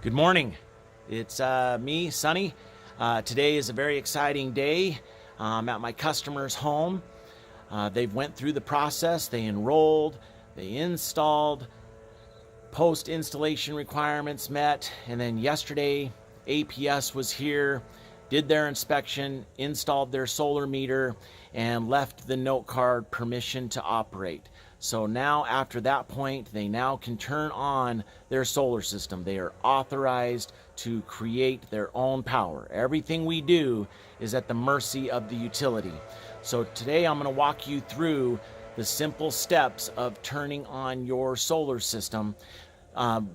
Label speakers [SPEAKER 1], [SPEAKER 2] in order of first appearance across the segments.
[SPEAKER 1] Good morning. It's me, Sonny. Today is a very exciting day. I'm at my customer's home. They've went through the process. They enrolled, they installed, post-installation requirements met, and then yesterday APS was here, did their inspection, installed their solar meter, and left the note card permission to operate. So now after that point, they now can turn on their solar system. They are authorized to create their own power. Everything we do is at the mercy of the utility. So today I'm going to walk you through the simple steps of turning on your solar system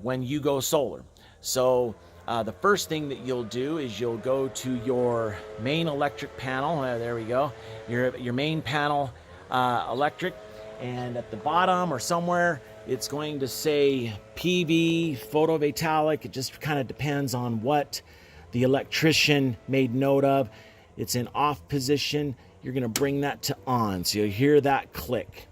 [SPEAKER 1] when you go solar. So the first thing that you'll do is you'll go to your main electric panel. There we go. Your main panel electric. And at the bottom or somewhere, it's going to say PV, Photovoltaic. It just kind of depends on what the electrician made note of. It's in off position. You're going to bring that to on. So you'll hear that click.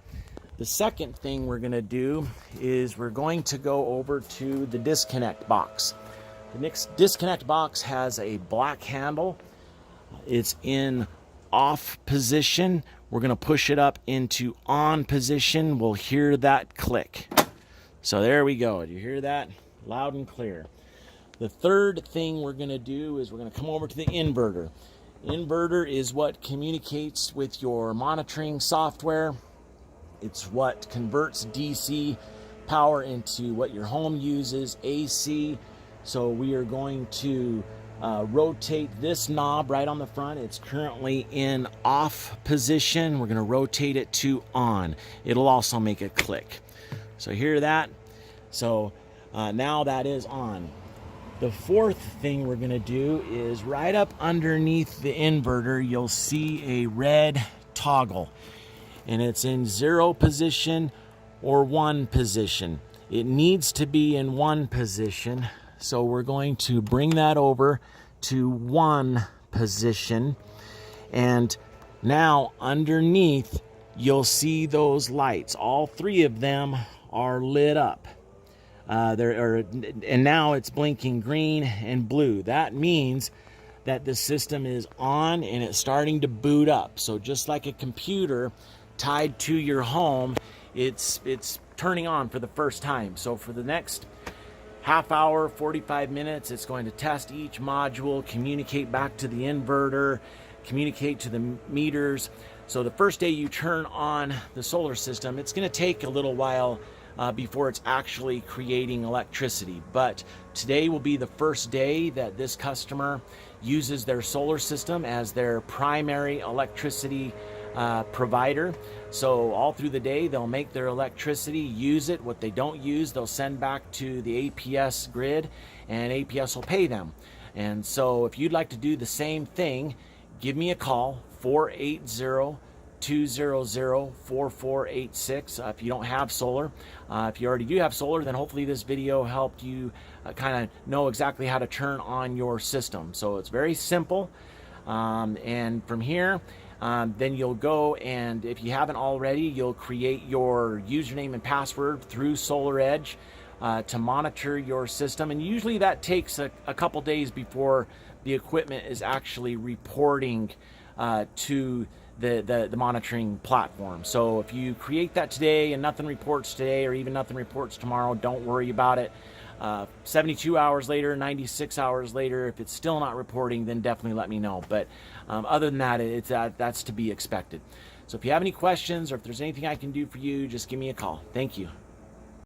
[SPEAKER 1] The second thing we're going to do is we're going to go over to the disconnect box. The next disconnect box has a black handle. It's in off position. We're going to push it up into on position. We'll hear that click. So there we go. Do you hear that? Loud and clear. The third thing we're going to do is we're going to come over to the inverter. Inverter is what communicates with your monitoring software. It's what converts DC power into what your home uses, AC. So we are going to rotate this knob right on the front. It's currently in off position. We're going to rotate it to on. It'll also make a click. So hear that? So now that is on. The fourth thing we're going to do is right up underneath the inverter, you'll see a red toggle. And it's in 0 position or 1 position. It needs to be in 1 position. So we're going to bring that over to 1 position. And now underneath, you'll see those lights. All 3 of them are lit up. And now it's blinking green and blue. That means that the system is on and it's starting to boot up. So just like a computer tied to your home, it's turning on for the first time. So for the next half hour, 45 minutes, it's going to test each module, communicate back to the inverter, communicate to the meters. So the first day you turn on the solar system, it's going to take a little while before it's actually creating electricity. But today will be the first day that this customer uses their solar system as their primary electricity provider. So all through the day, they'll make their electricity, use it. What they don't use, they'll send back to the APS grid, and APS will pay them. And so if you'd like to do the same thing, give me a call, 480-200-4486 if you don't have solar. If you already do have solar, then hopefully this video helped you kind of know exactly how to turn on your system. So it's very simple. And from here, then you'll go, and if you haven't already, you'll create your username and password through SolarEdge to monitor your system. And usually that takes a couple days before the equipment is actually reporting to the monitoring platform. So if you create that today and nothing reports today, or even nothing reports tomorrow, don't worry about it. 72 hours later, 96 hours later, if it's still not reporting, then definitely let me know. But other than that, that's to be expected. So if you have any questions, or if there's anything I can do for you, just give me a call. Thank you.